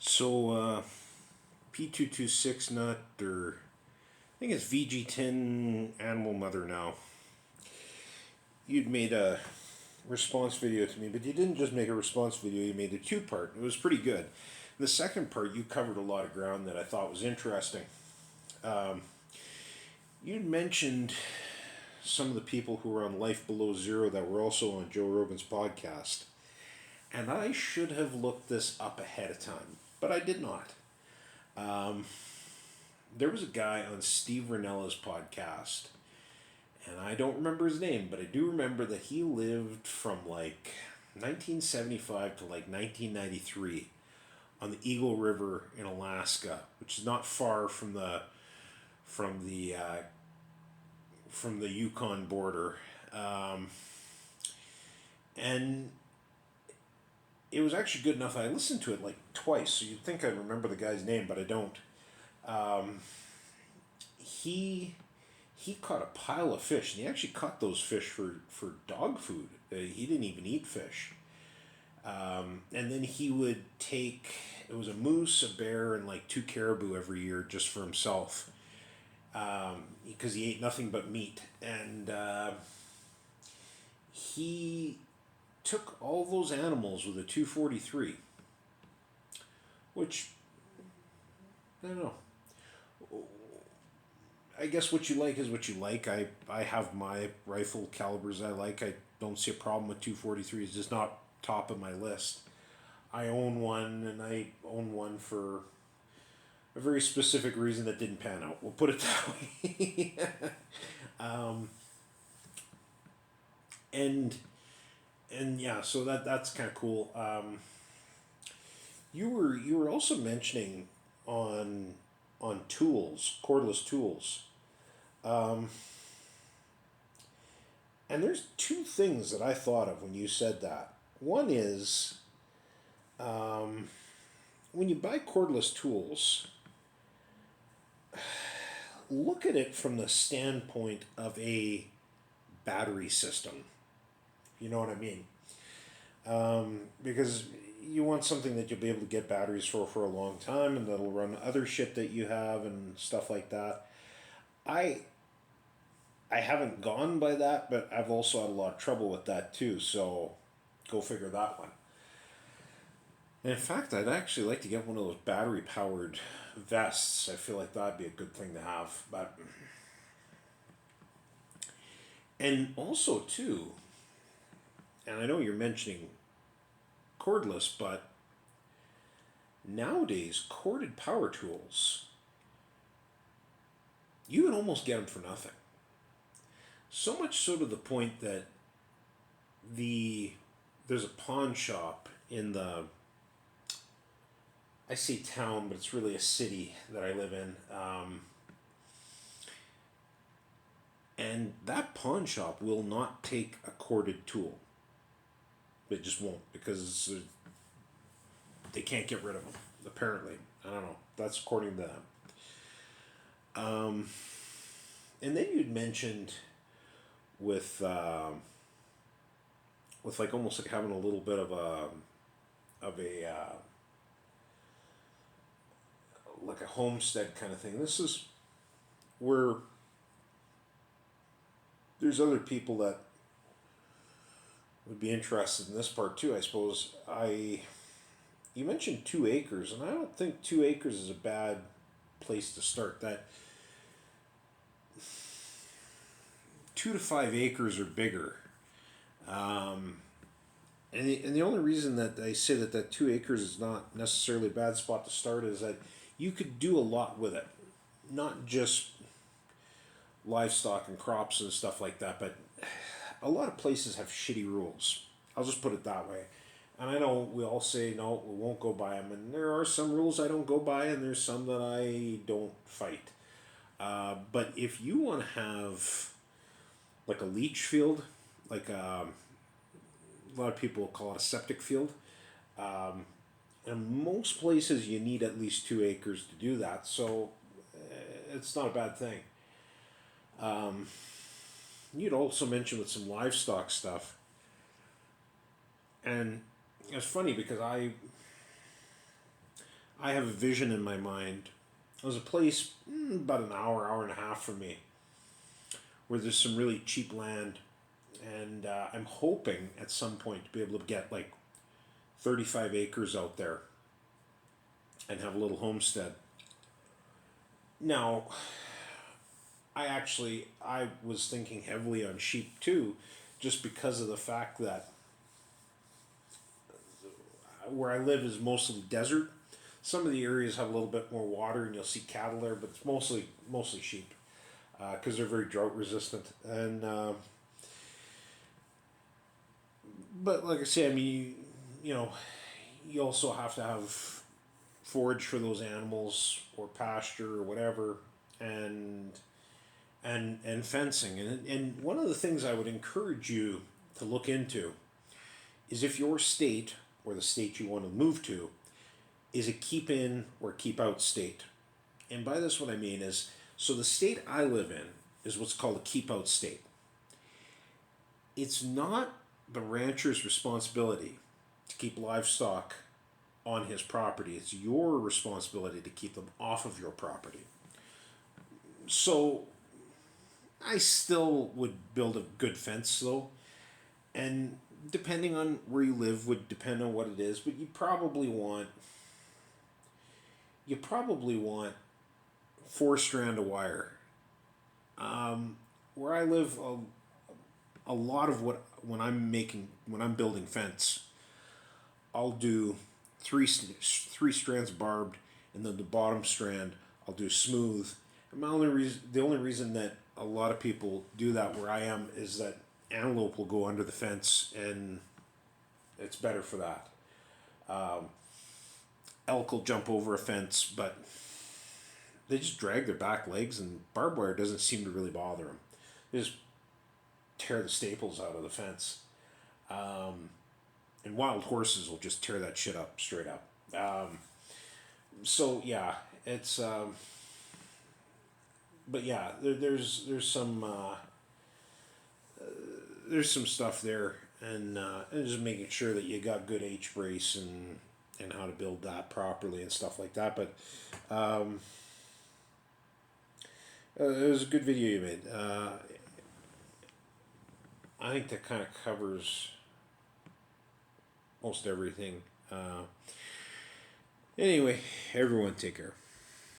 So, P226 nut, or I think it's VG10 Animal Mother now. You'd made a response video to me, but you didn't just make a response video, you made a two-part. It was pretty good. The second part, you covered a lot of ground that I thought was interesting. You'd mentioned some of the people who were on Life Below Zero that were also on Joe Rogan's podcast. And I should have looked this up ahead of time, but I did not. There was a guy on Steve Rinella's podcast, and I don't remember his name, but I do remember that he lived from like 1975 to like 1993 on the Eagle River in Alaska, which is not far from the from the Yukon border, and it was actually good enough. I listened to it like twice, so you'd think I remember the guy's name, but I don't. He he caught a pile of fish, and he actually caught those fish for dog food. He didn't even eat fish. And then he would take, it was a moose, a bear, and like two caribou every year just for himself, because he ate nothing but meat. And he took all those animals with a 243, which, I don't know. I guess what you like is what you like. I have my rifle calibers I like. I don't see a problem with 243. It's just not top of my list. I own one, and I own one for a very specific reason that didn't pan out. We'll put it that way. and and yeah, so that's kind of cool. You were also mentioning on tools, cordless tools. And there's two things that I thought of when you said that. One is when you buy cordless tools, look at it from the standpoint of a battery system. You know what I mean? Because you want something that you'll be able to get batteries for a long time, and that'll run other shit that you have and stuff like that. I I haven't gone by that, but I've also had a lot of trouble with that too. So go figure that one. And in fact, I'd actually like to get one of those battery powered vests. I feel like that'd be a good thing to have. But and also too, and I know you're mentioning cordless, but nowadays corded power tools, you can almost get them for nothing. So much so to the point that the there's a pawn shop in the, I say town, but it's really a city that I live in. And that pawn shop will not take a corded tool. It just won't, because they can't get rid of them. Apparently, I don't know. That's according to them. And then you'd mentioned with like almost like having a little bit of a like a homestead kind of thing. This is where there's other people that would be interested in this part too. I suppose you mentioned 2 acres, and I don't think 2 acres is a bad place to start. That 2 to 5 acres or bigger. And the only reason that I say that 2 acres is not necessarily a bad spot to start is that you could do a lot with it, not just livestock and crops and stuff like that, but a lot of places have shitty rules. I'll just put it that way. And I know we all say no, we won't go by them, and there are some rules I don't go by, and there's some that I don't fight. But if you want to have like a leach field, like a lot of people call it a septic field. In most places, you need at least 2 acres to do that, so it's not a bad thing. You'd also mentioned with some livestock stuff, and it's funny because I have a vision in my mind. There's a place about an hour, hour and a half from me, where there's some really cheap land, and I'm hoping at some point to be able to get like 35 acres out there and have a little homestead. Now, I was thinking heavily on sheep too, just because of the fact that where I live is mostly desert. Some of the areas have a little bit more water, and you'll see cattle there, but it's mostly sheep because they're very drought resistant. And but like I say, I mean, you know, you also have to have forage for those animals or pasture or whatever, and and fencing. And one of the things I would encourage you to look into is if your state or the state you want to move to is a keep in or keep out state. And by this, what I mean is, so the state I live in is what's called a keep out state. It's not the rancher's responsibility to keep livestock on his property, it's your responsibility to keep them off of your property. So I still would build a good fence though, and depending on where you live would depend on what it is, but you probably want 4 strand of wire. Where I live, a lot of what when I'm building fence, I'll do three strands barbed, and then the bottom strand I'll do smooth. And the only reason that a lot of people do that where I am is that antelope will go under the fence, and it's better for that. Um, Elk will jump over a fence, but they just drag their back legs, and barbed wire doesn't seem to really bother them. They just tear the staples out of the fence. Um, and wild horses will just tear that shit up straight up. So yeah, it's but yeah, there's some stuff there, and just making sure that you got good H brace and how to build that properly and stuff like that. But it was a good video you made. I think that kind of covers most everything. Anyway, everyone take care.